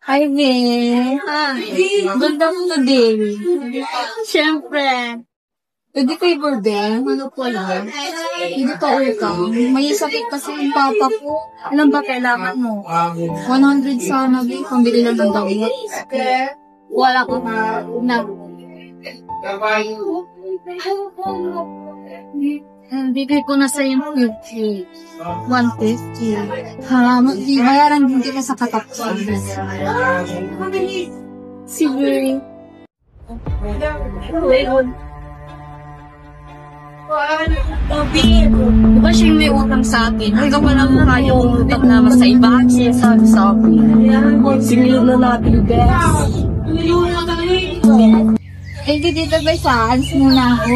Hi, babe. Hi. Ganda mo today. Siyempre. Pwede favor, babe. Ano po lang? Hindi ka utang. May sakit kasi yung papa ko. Alam ba kailangan mo? 100 sana, babe. Pambili lang ng gamot. Wala ko na. Bigay ko na sa yung 50. 150. Ha, bayaran din kita sa katapusan. Sige. Di ba siya yung may utang sa akin? Hanggang wala mo kaya utang naman sa iba. Siya sabi sa akin. Sinilog na natin, best. Eh, dito ba saan? Muna ako.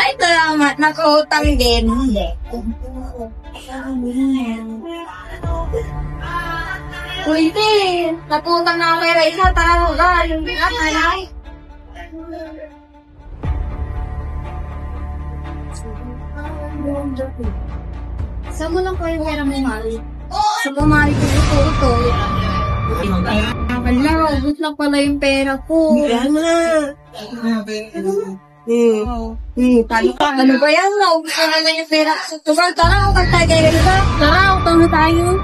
Ay, salamat. Nakautang din. Uy, din. Nakutang na ako kay Raisa. Tara mo ba? Yung bigat, hanay. Saan mo lang po yung pera mo, Mari? Sa pumari ko ito. Wala, ubus lang pala yung pera ko. Talo ka. Ano ba yan? Ubus na lang yung pera. Tugal, tara, utang tayo kayo. Tara, utang na tayo.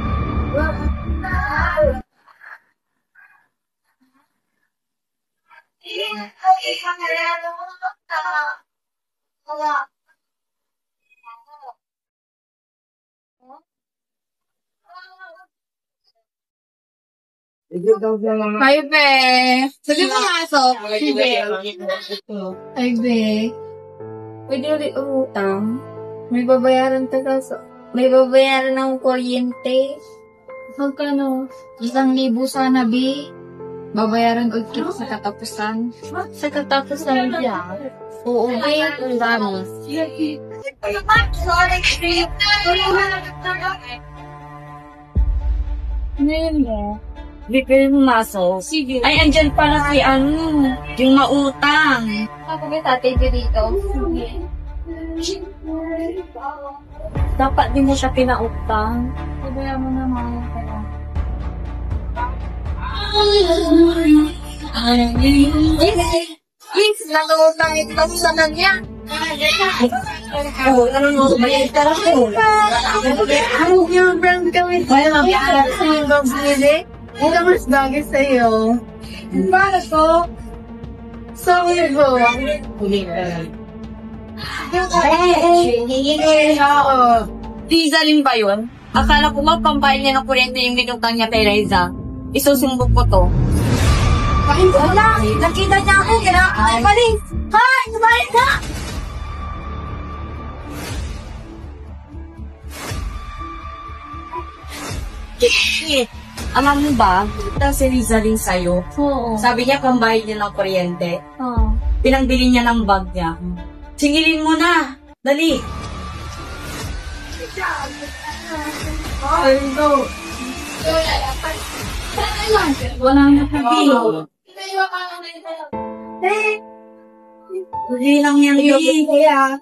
Hi, be. Sige mo masok. Hi, be. Pwede ulit umutang. May babayaran ng kuryente. Magkano? 1,000 sana, be. Babayaran ulit kita sa katapusan. Sa katapusan niya? Oo, be. Ang dami. Ngayon mo. Hindi kayo pumasok. Sige. Ay, andyan pala si yung mautang. Ako ba tatay dito? Sige. Dapat di mo siya pinautang. Sabaya mo naman kaya. Yes, nangutang ito sa kanya. Ano mo ba yung tara ko? Ano yung brand kami? Ay, mabiyara sa yung dogs nila. Ito mas bagay sa'yo. Para ko? Sorry ko. Rizalin ba yun? Akala ko mapambayad niya ng kuryente yung binutang niya kay Reza. Isusumbog ko to. Wala! Nakita niya ako! Kailangan malis! Ha! Tumalis ka! Shit! Alam mo ba, ito si Rizalin sa'yo. Oo. Sabi niya, pambayad niya ng kuryente. Oo. Pinangbili niya ng bag niya. Singilin mo na! Dali! Ay, no! Wala na sabi. Hindi lang yan. Kaya,